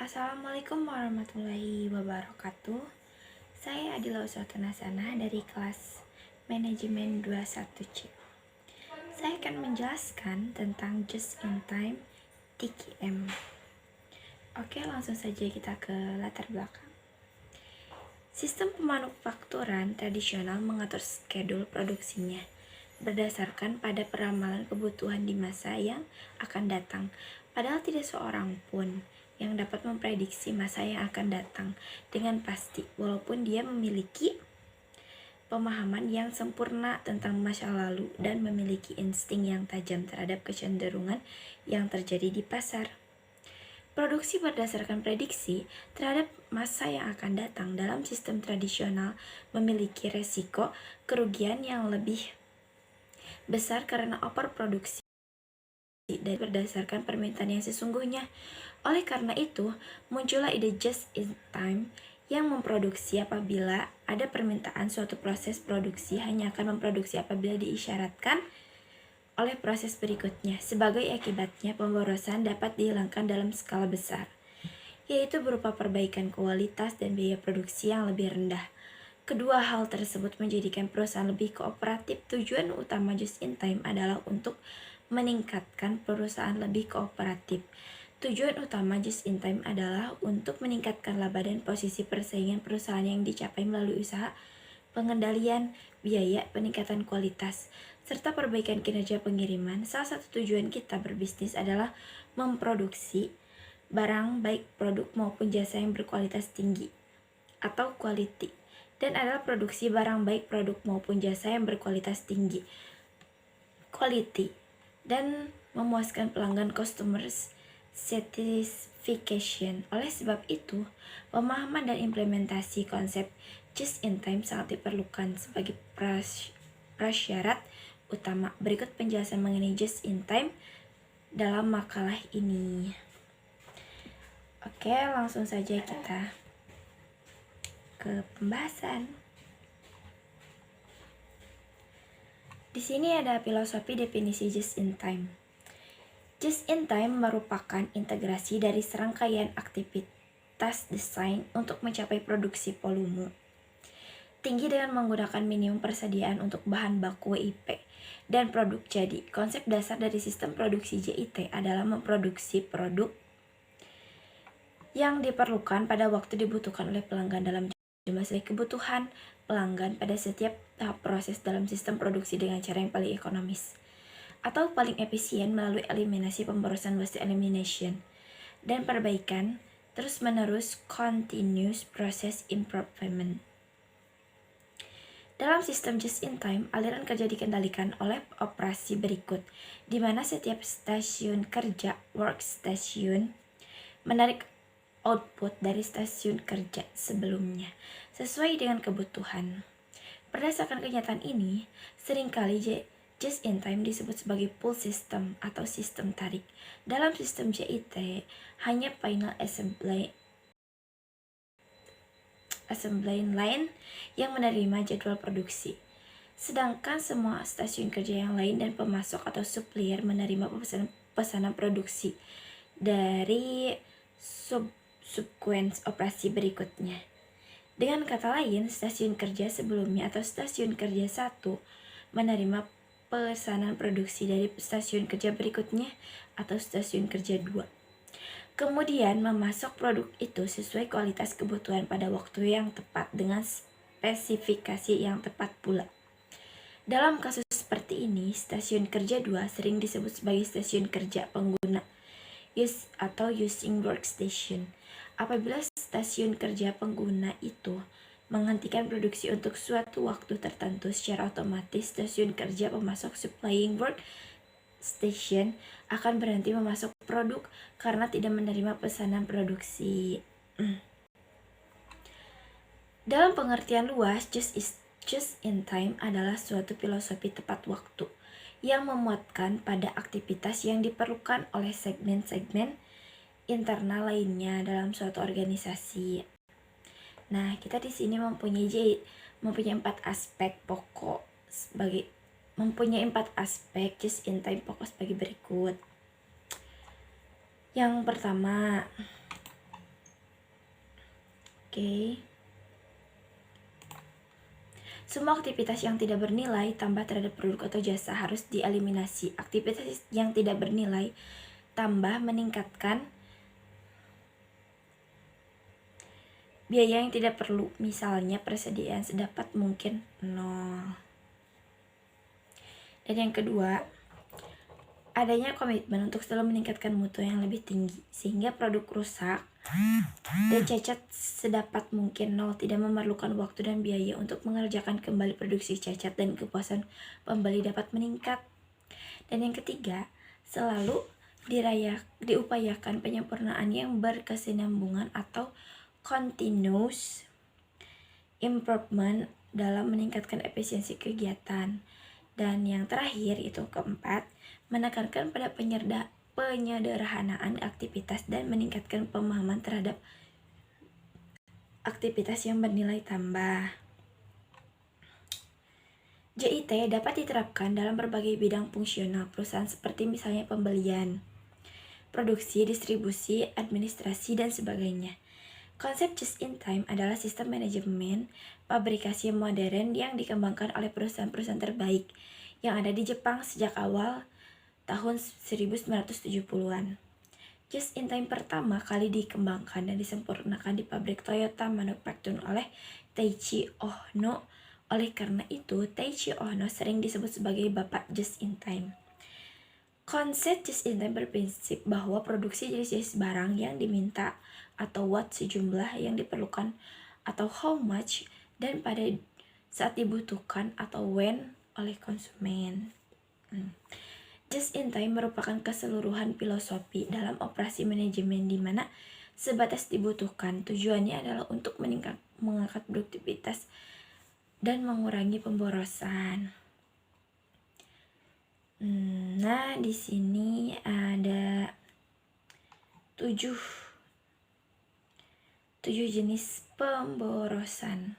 Assalamualaikum warahmatullahi wabarakatuh. Saya Adila Uswatunasana dari kelas Manajemen 21C. Saya akan menjelaskan tentang Just in Time TKM. Oke, langsung saja kita ke latar belakang. Sistem pemanufakturan tradisional mengatur schedule produksinya berdasarkan pada peramalan kebutuhan di masa yang akan datang. Padahal tidak seorang pun yang dapat memprediksi masa yang akan datang dengan pasti, walaupun dia memiliki pemahaman yang sempurna tentang masa lalu dan memiliki insting yang tajam terhadap kecenderungan yang terjadi di pasar. Produksi berdasarkan prediksi terhadap masa yang akan datang dalam sistem tradisional memiliki resiko kerugian yang lebih besar karena overproduksi dan berdasarkan permintaan yang sesungguhnya. Oleh karena itu, muncullah ide just in time yang memproduksi apabila ada permintaan. Suatu proses produksi hanya akan memproduksi apabila diisyaratkan oleh proses berikutnya. Sebagai akibatnya, pemborosan dapat dihilangkan dalam skala besar, yaitu berupa perbaikan kualitas dan biaya produksi yang lebih rendah. Kedua hal tersebut menjadikan perusahaan lebih kooperatif. Tujuan utama just in time adalah untuk meningkatkan perusahaan lebih kooperatif. Tujuan utama just in time adalah untuk meningkatkan laba dan posisi persaingan perusahaan yang dicapai melalui usaha pengendalian biaya, peningkatan kualitas, serta perbaikan kinerja pengiriman. Salah satu tujuan kita berbisnis adalah memproduksi barang baik produk maupun jasa yang berkualitas tinggi atau quality, dan adalah produksi barang baik produk maupun jasa yang berkualitas tinggi quality dan memuaskan pelanggan customers satisfaction. Oleh sebab itu, pemahaman dan implementasi konsep just in time sangat diperlukan sebagai prasyarat utama. Berikut penjelasan mengenai just in time dalam makalah ini. Oke, langsung saja kita ke pembahasan. Di sini ada filosofi definisi just in time. Just in time merupakan integrasi dari serangkaian aktivitas desain untuk mencapai produksi volume tinggi dengan menggunakan minimum persediaan untuk bahan baku WIP dan produk jadi. Konsep dasar dari sistem produksi JIT adalah memproduksi produk yang diperlukan pada waktu dibutuhkan oleh pelanggan dalam jumlah sesuai kebutuhan pelanggan pada setiap tahap proses dalam sistem produksi dengan cara yang paling ekonomis atau paling efisien melalui eliminasi pemborosan waste elimination dan perbaikan terus-menerus continuous process improvement. Dalam sistem just in time, aliran kerja dikendalikan oleh operasi berikut, di mana setiap stasiun kerja workstation menarik output dari stasiun kerja sebelumnya sesuai dengan kebutuhan. Berdasarkan kenyataan ini, seringkali just in time disebut sebagai pull system atau sistem tarik. Dalam sistem JIT, hanya final assembly line yang menerima jadwal produksi, sedangkan semua stasiun kerja yang lain dan pemasok atau supplier menerima pesanan produksi dari subsequence operasi berikutnya. Dengan kata lain, stasiun kerja sebelumnya atau stasiun kerja 1 menerima pesanan produksi dari stasiun kerja berikutnya atau stasiun kerja 2. Kemudian memasok produk itu sesuai kualitas kebutuhan pada waktu yang tepat dengan spesifikasi yang tepat pula. Dalam kasus seperti ini, stasiun kerja 2 sering disebut sebagai stasiun kerja pengguna atau using workstation. Apabila stasiun kerja pengguna itu menghentikan produksi untuk suatu waktu tertentu, secara otomatis stasiun kerja pemasok supplying workstation akan berhenti memasok produk karena tidak menerima pesanan produksi. Dalam pengertian luas, just in time adalah suatu filosofi tepat waktu yang memuatkan pada aktivitas yang diperlukan oleh segmen-segmen internal lainnya dalam suatu organisasi. Nah, kita di sini mempunyai 4 aspek pokok just in time pokok sebagai berikut. Yang pertama, Oke. Semua aktivitas yang tidak bernilai tambah terhadap produk atau jasa harus dieliminasi. Aktivitas yang tidak bernilai tambah meningkatkan biaya yang tidak perlu, misalnya persediaan sedapat mungkin 0. Dan yang kedua, adanya komitmen untuk selalu meningkatkan mutu yang lebih tinggi, sehingga produk rusak dan cacat sedapat mungkin 0, tidak memerlukan waktu dan biaya untuk mengerjakan kembali produksi cacat, dan kepuasan pembeli dapat meningkat. Dan yang ketiga, selalu diupayakan penyempurnaan yang berkesinambungan atau continuous improvement dalam meningkatkan efisiensi kegiatan. Dan yang terakhir itu keempat, menekankan pada penyederhanaan aktivitas dan meningkatkan pemahaman terhadap aktivitas yang bernilai tambah. JIT dapat diterapkan dalam berbagai bidang fungsional perusahaan seperti misalnya pembelian, produksi, distribusi, administrasi, dan sebagainya. Konsep just-in-time adalah sistem manajemen pabrikasi modern yang dikembangkan oleh perusahaan-perusahaan terbaik yang ada di Jepang sejak awal tahun 1970-an. Just-in-time pertama kali dikembangkan dan disempurnakan di pabrik Toyota Manufacturing oleh Taiichi Ohno. Oleh karena itu, Taiichi Ohno sering disebut sebagai Bapak Just-in-time. Konsep just-in-time berprinsip bahwa produksi jenis-jenis barang yang diminta atau what sejumlah yang diperlukan atau how much dan pada saat dibutuhkan atau when oleh konsumen. Just-in-time merupakan keseluruhan filosofi dalam operasi manajemen di mana sebatas dibutuhkan. Tujuannya adalah untuk mengangkat produktivitas dan mengurangi pemborosan. Nah, di sini ada 7 jenis pemborosan.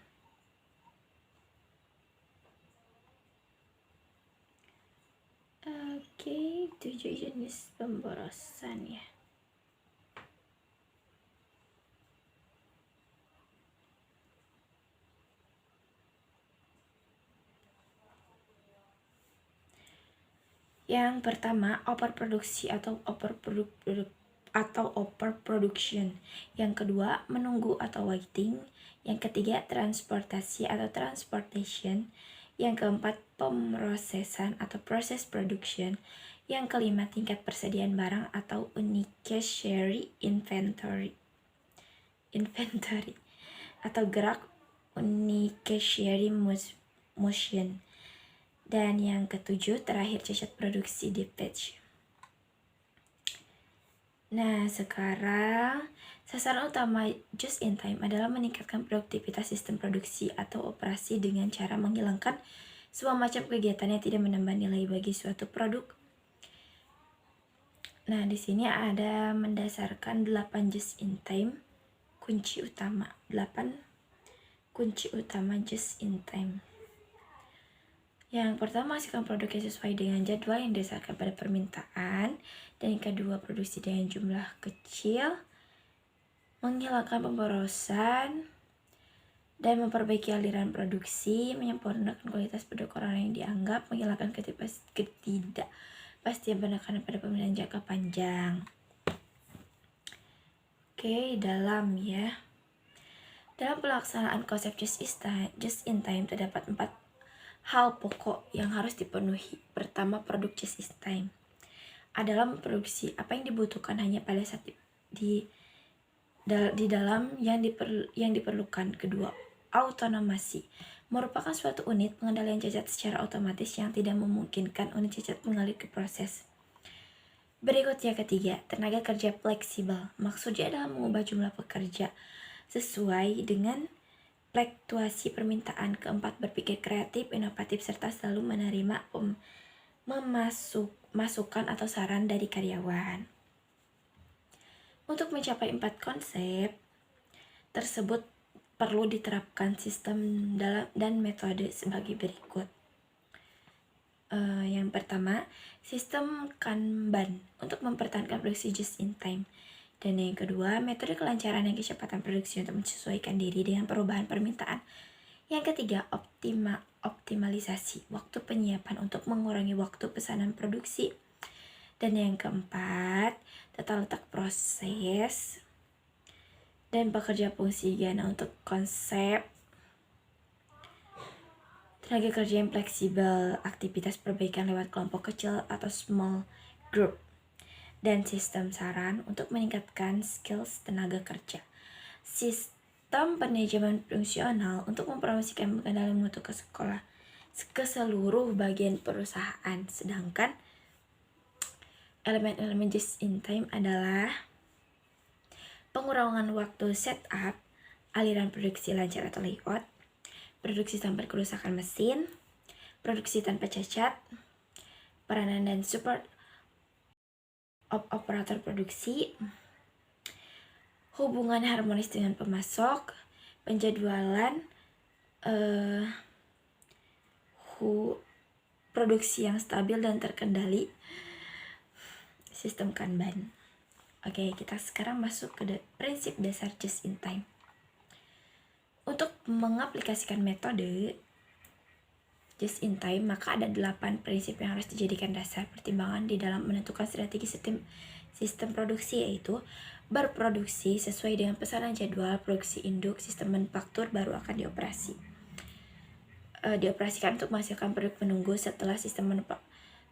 Oke, 7 jenis pemborosan ya. Yang pertama, overproduksi atau overproduction. Yang kedua, menunggu atau waiting. Yang ketiga, transportasi atau transportation. Yang keempat, pemrosesan atau process production. Yang kelima, tingkat persediaan barang atau unitary inventory atau gerak unitary motion. Dan yang ketujuh, terakhir, cacat produksi defect. Nah, sekarang sasaran utama just-in-time adalah meningkatkan produktivitas sistem produksi atau operasi dengan cara menghilangkan semua macam kegiatan yang tidak menambah nilai bagi suatu produk. Nah, di sini ada mendasarkan 8 just-in-time kunci utama. 8 kunci utama just-in-time. Yang pertama, hasilkan produk yang sesuai dengan jadwal yang didasarkan pada permintaan. Dan yang kedua, produksi dengan jumlah kecil, menghilangkan pemborosan, dan memperbaiki aliran produksi, menyempurnakan kualitas produk orang yang dianggap, menghilangkan ketidakpastian penekanan pada pemilihan jangka panjang. Oke, dalam pelaksanaan konsep just-in-time terdapat 4 hal pokok yang harus dipenuhi. Pertama, produk just-in-time adalah memproduksi apa yang dibutuhkan hanya pada saat di dalam yang diperlukan. Kedua, autonomasi merupakan suatu unit pengendalian cacat secara otomatis yang tidak memungkinkan unit cacat mengalir ke proses. Berikutnya, ketiga, tenaga kerja fleksibel. Maksudnya adalah mengubah jumlah pekerja sesuai dengan fluktuasi permintaan. Keempat, berpikir kreatif, inovatif, serta selalu menerima masukan atau saran dari karyawan. Untuk mencapai 4 konsep tersebut perlu diterapkan sistem dan metode sebagai berikut. Yang pertama, sistem Kanban untuk mempertahankan produksi just in time. Dan yang kedua, metode kelancaran dan kecepatan produksi untuk menyesuaikan diri dengan perubahan permintaan. Yang ketiga, optimalisasi waktu penyiapan untuk mengurangi waktu pesanan produksi. Dan yang keempat, tata letak proses dan pekerja fungsi gana untuk konsep tenaga kerja yang fleksibel, aktivitas perbaikan lewat kelompok kecil atau small group, dan sistem saran untuk meningkatkan skills tenaga kerja. Sistem manajemen fungsional untuk mempromosikan pengendali mutu ke seluruh bagian perusahaan. Sedangkan elemen-elemen just in time adalah pengurangan waktu setup, aliran produksi lancar atau layout, produksi tanpa kerusakan mesin, produksi tanpa cacat, peranan dan support operator produksi, hubungan harmonis dengan pemasok, penjadwalan produksi yang stabil dan terkendali, sistem Kanban. Oke, kita sekarang masuk ke prinsip dasar just in time. Untuk mengaplikasikan metode just in time, maka ada 8 prinsip yang harus dijadikan dasar pertimbangan di dalam menentukan strategi sistem produksi, yaitu berproduksi sesuai dengan pesanan jadwal produksi induk, sistem manufaktur baru akan dioperasikan untuk menghasilkan produk penunggu setelah sistem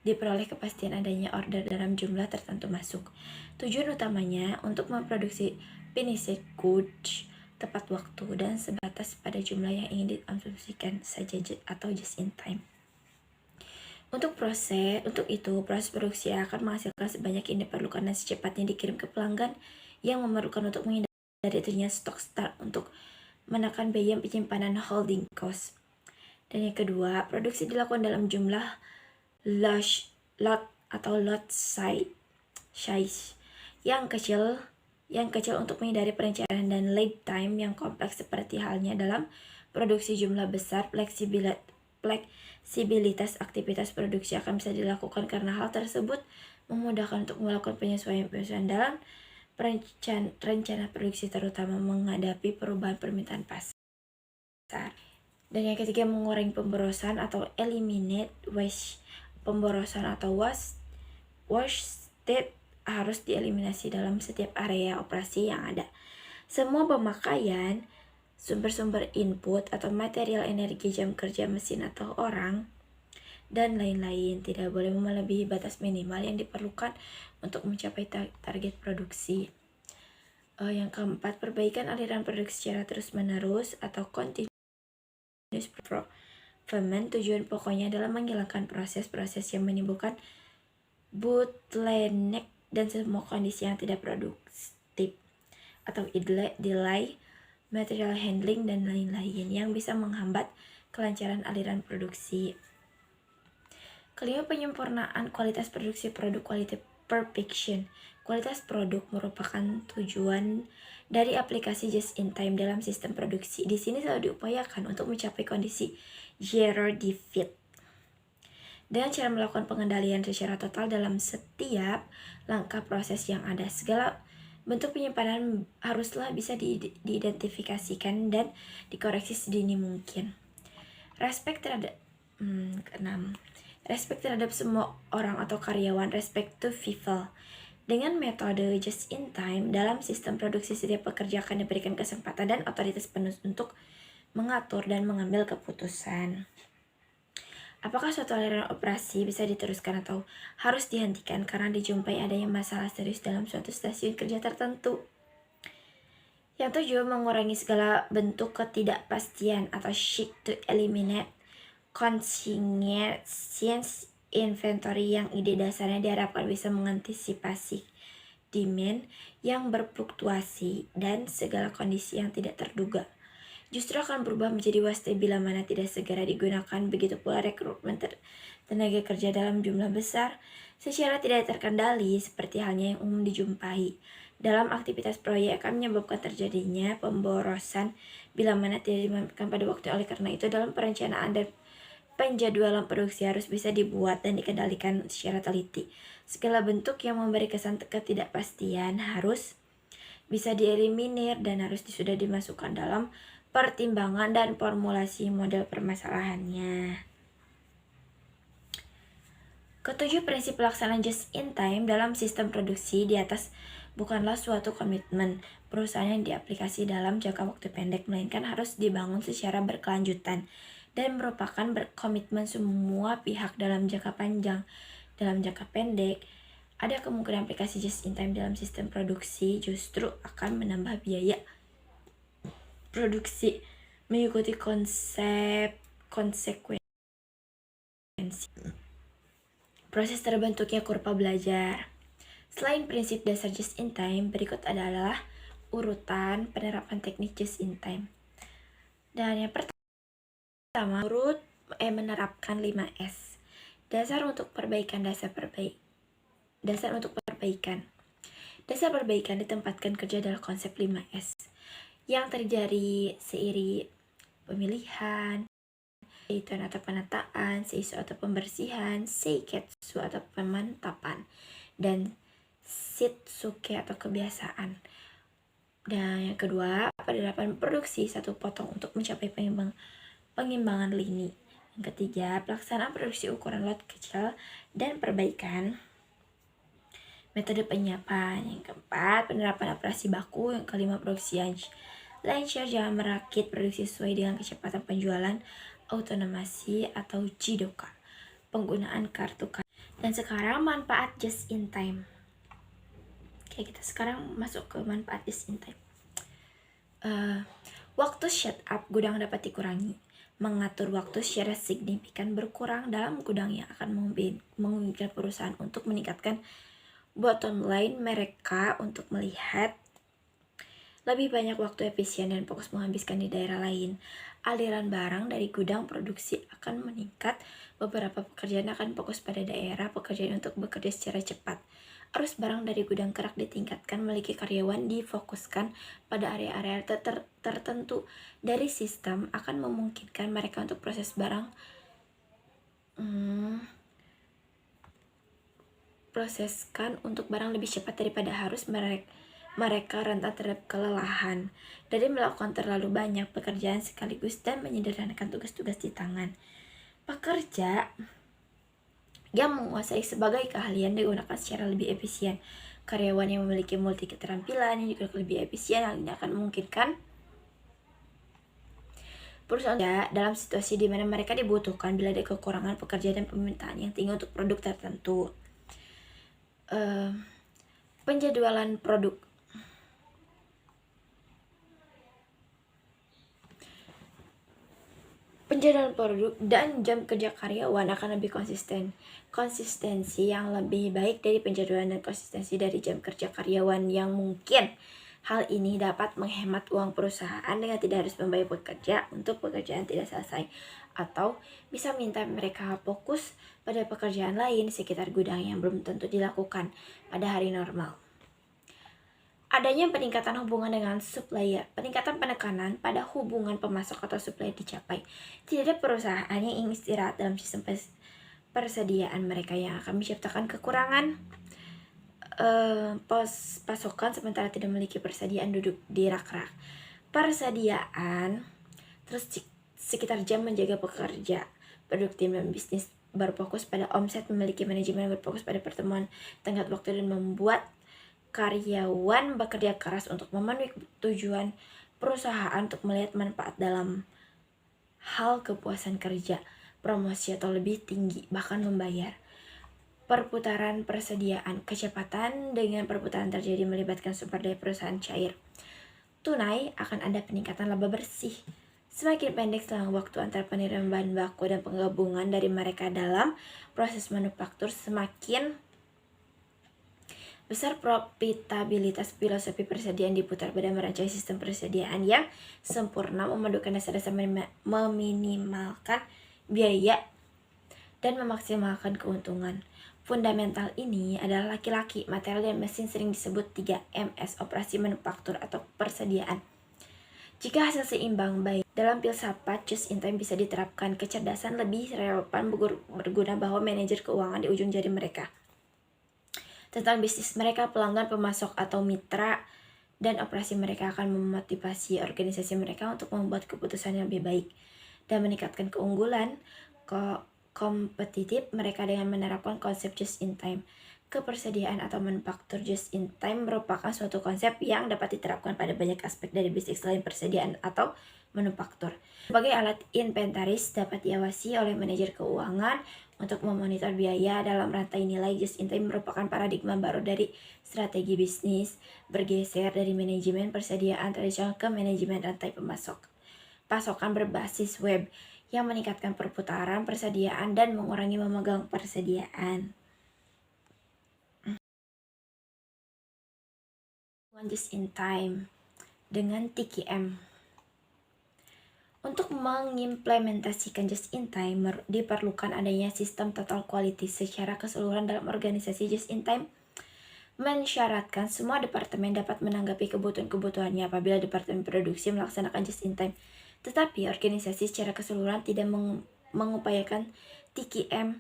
diperoleh kepastian adanya order dalam jumlah tertentu masuk. Tujuan utamanya untuk memproduksi finished goods tepat waktu dan sebatas pada jumlah yang ingin diasumsikan saja atau just in time. Untuk itu proses produksi akan menghasilkan sebanyak yang diperlukan dan secepatnya dikirim ke pelanggan yang memerlukan untuk menghindari terjadinya stok start untuk menekan biaya penyimpanan holding cost. Dan yang kedua, produksi dilakukan dalam jumlah lot atau lot size yang kecil untuk menghindari perencanaan dan lead time yang kompleks seperti halnya dalam produksi jumlah besar. Fleksibilitas aktivitas produksi akan bisa dilakukan karena hal tersebut memudahkan untuk melakukan penyesuaian dalam rencana produksi, terutama menghadapi perubahan permintaan pasar. Dan yang ketiga, mengurangi pemborosan atau eliminate waste. Pemborosan atau wasted harus dieliminasi dalam setiap area operasi yang ada. Semua pemakaian sumber-sumber input atau material, energi, jam kerja, mesin atau orang, dan lain-lain tidak boleh melebihi batas minimal yang diperlukan untuk mencapai target produksi. Yang keempat, perbaikan aliran produksi secara terus-menerus atau continuous improvement. Tujuan pokoknya adalah menghilangkan proses-proses yang menimbulkan bottleneck dan semua kondisi yang tidak produktif atau delay, material handling, dan lain-lain yang bisa menghambat kelancaran aliran produksi. Kelima, penyempurnaan kualitas produksi produk, quality perfection. Kualitas produk merupakan tujuan dari aplikasi just in time dalam sistem produksi. Di sini selalu diupayakan untuk mencapai kondisi zero defect dengan cara melakukan pengendalian secara total dalam setiap langkah proses yang ada. Segala bentuk penyimpanan haruslah bisa diidentifikasikan dan dikoreksi sedini mungkin. Respect terhadap semua orang atau karyawan, respect to people. Dengan metode just in time dalam sistem produksi, setiap pekerja akan diberikan kesempatan dan otoritas penuh untuk mengatur dan mengambil keputusan. Apakah suatu aliran operasi bisa diteruskan atau harus dihentikan karena dijumpai adanya masalah serius dalam suatu stasiun kerja tertentu? Yang tujuh, mengurangi segala bentuk ketidakpastian atau seek to eliminate consignments inventory, yang ide dasarnya diharapkan bisa mengantisipasi demand yang berfluktuasi dan segala kondisi yang tidak terduga justru akan berubah menjadi wasted bila mana tidak segera digunakan. Begitu pula rekrutmen tenaga kerja dalam jumlah besar secara tidak terkendali seperti halnya yang umum dijumpai dalam aktivitas proyek akan menyebabkan terjadinya pemborosan bila mana tidak dimainkan pada waktu. Oleh karena itu, dalam perencanaan dan penjadwalan produksi harus bisa dibuat dan dikendalikan secara teliti. Segala bentuk yang memberi kesan ketidakpastian harus bisa dieliminir dan harus sudah dimasukkan dalam pertimbangan dan formulasi model permasalahannya. Ketujuh, prinsip pelaksanaan just in time dalam sistem produksi di atas bukanlah suatu komitmen perusahaan yang diaplikasi dalam jangka waktu pendek, melainkan harus dibangun secara berkelanjutan dan merupakan berkomitmen semua pihak dalam jangka panjang. Dalam jangka pendek, ada kemungkinan aplikasi just in time dalam sistem produksi justru akan menambah biaya produksi mengikuti konsekuensi. Proses terbentuknya kurva belajar. Selain prinsip dasar just in time, berikut adalah urutan penerapan teknik just in time. Dan yang pertama, menerapkan 5S. Dasar untuk perbaikan. Dasar perbaikan ditempatkan kerja dalam konsep 5S yang terjadi seiri pemilihan, yaitu atau penataan, seisu atau pembersihan, seiketsu atau pemantapan, dan shitsuke atau kebiasaan. Dan yang kedua, penerapan produksi satu potong untuk mencapai pengimbangan lini. Yang ketiga, pelaksanaan produksi ukuran lot kecil dan perbaikan metode penyiapan. Yang keempat, penerapan operasi baku. Yang kelima, produksi launcher, jangan merakit produksi sesuai dengan kecepatan penjualan, autonomasi atau jidoka, penggunaan kartu. Dan sekarang manfaat just in time. Oke, kita sekarang masuk ke manfaat just in time. Waktu shut-up gudang dapat dikurangi. Mengatur waktu secara signifikan berkurang dalam gudang yang akan memungkinkan perusahaan untuk meningkatkan bottom line mereka untuk melihat lebih banyak waktu efisien dan fokus menghabiskan di daerah lain. Aliran barang dari gudang produksi akan meningkat. Beberapa pekerjaan akan fokus pada daerah pekerjaan untuk bekerja secara cepat. Arus barang dari gudang kerak ditingkatkan, memiliki karyawan difokuskan pada area-area tertentu dari sistem akan memungkinkan mereka untuk proses barang proseskan untuk barang lebih cepat daripada harus mereka rentan terhadap kelelahan dari melakukan terlalu banyak pekerjaan sekaligus dan menyederhanakan tugas-tugas di tangan. Pekerja yang menguasai sebagai keahlian digunakan secara lebih efisien. Karyawan yang memiliki multi keterampilan yang juga lebih efisien, hal ini akan memungkinkan perusahaan dalam situasi di mana mereka dibutuhkan bila ada kekurangan pekerja dan permintaan yang tinggi untuk produk tertentu. Penjadwalan produk. Penjadwalan produk dan jam kerja karyawan akan lebih konsisten. Konsistensi yang lebih baik dari penjadwalan dan konsistensi dari jam kerja karyawan yang mungkin. Hal ini dapat menghemat uang perusahaan dengan tidak harus membayar pekerja untuk pekerjaan tidak selesai, atau bisa minta mereka fokus pada pekerjaan lain di sekitar gudang yang belum tentu dilakukan pada hari normal. Adanya peningkatan hubungan dengan supplier. Peningkatan penekanan pada hubungan pemasok atau supplier dicapai. Tidak ada perusahaan yang ingin istirahat dalam sistem persediaan mereka yang akan menciptakan kekurangan pasokan sementara tidak memiliki persediaan duduk di rak-rak. Persediaan terus sekitar jam menjaga pekerja. Produktif dan bisnis berfokus pada omset, memiliki manajemen berfokus pada pertemuan tenggat waktu dan membuat karyawan bekerja keras untuk memenuhi tujuan perusahaan untuk melihat manfaat dalam hal kepuasan kerja, promosi atau lebih tinggi, bahkan membayar. Perputaran persediaan. Kecepatan dengan perputaran terjadi melibatkan sumber daya perusahaan cair tunai, akan ada peningkatan laba bersih. Semakin pendek selang waktu antara penerimaan bahan baku dan penggabungan dari mereka dalam proses manufaktur, semakin besar profitabilitas. Filosofi persediaan diputar pada merancang sistem persediaan yang sempurna, memadukan dasar-dasar meminimalkan biaya dan memaksimalkan keuntungan. Fundamental ini adalah laki-laki, material dan mesin, sering disebut 3MS, operasi manufaktur atau persediaan. Jika hasil seimbang baik, dalam filsafat just in time bisa diterapkan. Kecerdasan lebih relevan berguna bahwa manajer keuangan di ujung jari mereka tentang bisnis mereka, pelanggan, pemasok atau mitra dan operasi mereka akan memotivasi organisasi mereka untuk membuat keputusan yang lebih baik dan meningkatkan keunggulan kompetitif mereka dengan menerapkan konsep just in time. Kepersediaan atau manufaktur just in time merupakan suatu konsep yang dapat diterapkan pada banyak aspek dari bisnis selain persediaan atau manufaktur. Sebagai alat inventaris dapat diawasi oleh manajer keuangan untuk memonitor biaya dalam rantai nilai. Just in time merupakan paradigma baru dari strategi bisnis, bergeser dari manajemen persediaan tradisional ke manajemen rantai pasokan berbasis web yang meningkatkan perputaran persediaan dan mengurangi memegang persediaan. Just in time dengan TKM. Untuk mengimplementasikan just in time diperlukan adanya sistem total quality secara keseluruhan dalam organisasi. Just in time mensyaratkan semua departemen dapat menanggapi kebutuhannya apabila departemen produksi melaksanakan just in time. Tetapi organisasi secara keseluruhan tidak mengupayakan TKM,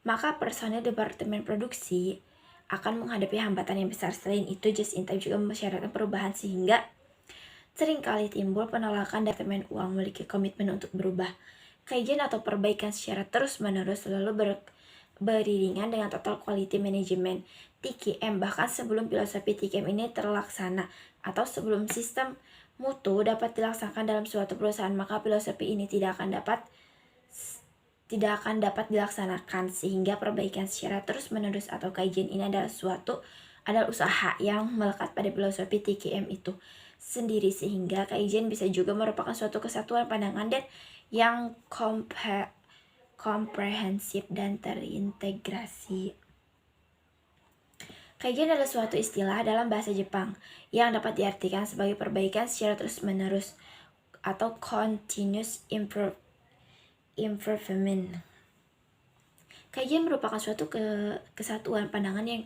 maka personel departemen produksi akan menghadapi hambatan yang besar. Selain itu, just in time juga mensyaratkan perubahan sehingga seringkali timbul penolakan. Departemen uang memiliki komitmen untuk berubah. Kajian atau perbaikan secara terus-menerus selalu beriringan dengan total quality management TKM. Bahkan sebelum filosofi TKM ini terlaksana atau sebelum sistem mutu dapat dilaksanakan dalam suatu perusahaan, maka filosofi ini tidak akan dapat dilaksanakan, sehingga perbaikan secara terus-menerus atau kajian ini adalah usaha yang melekat pada filosofi TKM itu sendiri, sehingga kajian bisa juga merupakan suatu kesatuan pandangan dan yang komprehensif dan terintegrasi. Kajian adalah suatu istilah dalam bahasa Jepang yang dapat diartikan sebagai perbaikan secara terus-menerus atau continuous improvement. Kajian merupakan suatu kesatuan pandangan yang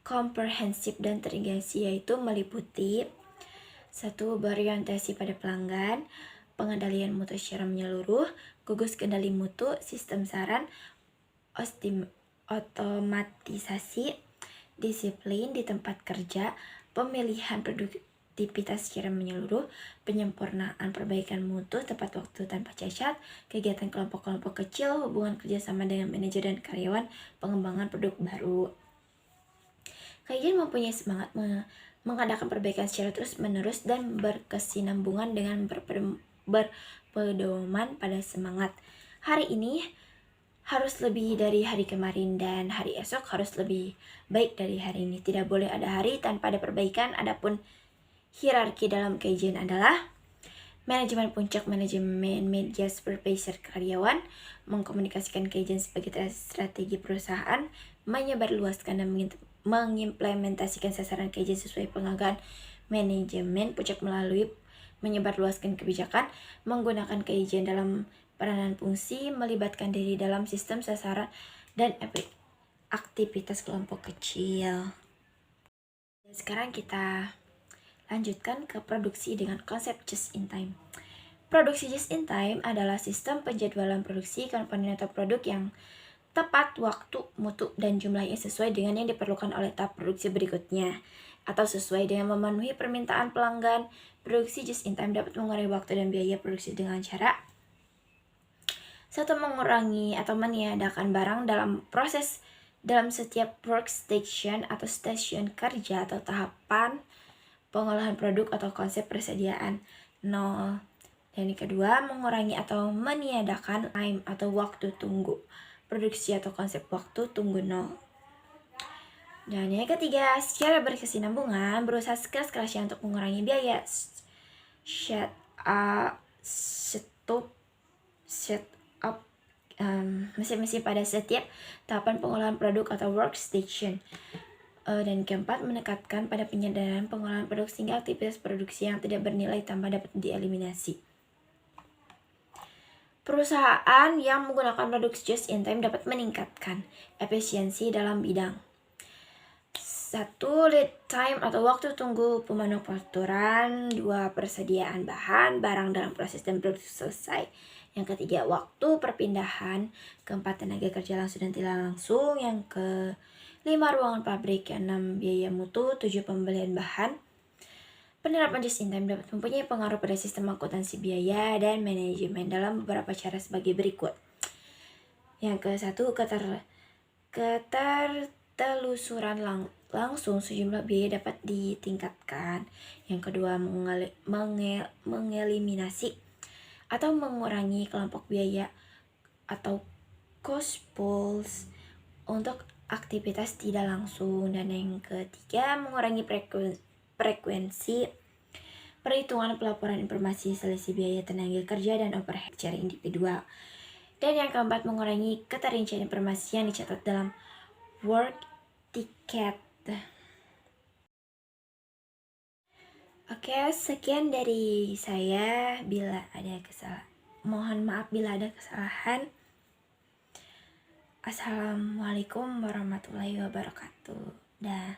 komprehensif dan terintegrasi, yaitu meliputi 1. Berorientasi pada pelanggan, pengendalian mutu secara menyeluruh, gugus kendali mutu, sistem saran, otomatisasi, disiplin di tempat kerja, pemilihan produktivitas secara menyeluruh, penyempurnaan perbaikan mutu, tepat waktu tanpa cacat, kegiatan kelompok-kelompok kecil, hubungan kerjasama dengan manajer dan karyawan, pengembangan produk baru. Kajian mempunyai semangat mengadakan perbaikan secara terus-menerus dan berkesinambungan dengan berpedoman pada semangat hari ini harus lebih dari hari kemarin dan hari esok harus lebih baik dari hari ini. Tidak boleh ada hari tanpa ada perbaikan. Adapun hierarki dalam kajian adalah manajemen puncak, manajemen media, supervisor karyawan, mengkomunikasikan kajian sebagai strategi perusahaan, menyebarluaskan dan mengimplementasikan sasaran kajian sesuai penganggaran manajemen puncak melalui menyebarluaskan kebijakan, menggunakan kajian dalam peranan fungsi, melibatkan diri dalam sistem sasaran dan aktivitas kelompok kecil. Dan sekarang kita lanjutkan ke produksi dengan konsep just in time. Produksi just in time adalah sistem penjadwalan produksi komponen atau produk yang tepat waktu, mutu, dan jumlahnya sesuai dengan yang diperlukan oleh tahap produksi berikutnya atau sesuai dengan memenuhi permintaan pelanggan. Produksi just in time dapat mengurangi waktu dan biaya produksi dengan cara 1. Mengurangi atau meniadakan barang dalam setiap workstation atau stasiun kerja atau tahapan pengolahan produk atau konsep persediaan 0. Dan yang kedua, mengurangi atau meniadakan time atau waktu tunggu produksi atau konsep waktu tunggu 0. Dan yang ketiga, secara berkesinambungan berusaha sekeras-kerasnya untuk mengurangi biaya set up mesin-mesin pada setiap tahapan pengolahan produk atau workstation. Dan keempat, menekatkan pada penyadaran pengolahan produk sehingga aktivitas produksi yang tidak bernilai tambah dapat dieliminasi. Perusahaan yang menggunakan produk just in time dapat meningkatkan efisiensi dalam bidang 1. Lead time atau waktu tunggu pemanufakturan. 2. Persediaan bahan barang dalam proses dan produksi selesai. Yang ketiga, waktu perpindahan. Keempat, tenaga kerja langsung dan tidak langsung. Yang kelima, ruangan pabrik. Yang 6, biaya mutu. 7, pembelian bahan. Penerapan just in time dapat mempunyai pengaruh pada sistem akuntansi biaya dan manajemen dalam beberapa cara sebagai berikut. Yang ke satu, ketertelusuran langsung sejumlah biaya dapat ditingkatkan. Yang kedua, mengeliminasi atau mengurangi kelompok biaya atau cost pools untuk aktivitas tidak langsung. Dan yang ketiga, mengurangi frekuensi perhitungan pelaporan informasi selisih biaya tenaga kerja dan overhead secara individual. Dan yang keempat, mengurangi keterincian informasi yang dicatat dalam work ticket. Oke, sekian dari saya. Mohon maaf bila ada kesalahan. Assalamualaikum warahmatullahi wabarakatuh. Dah.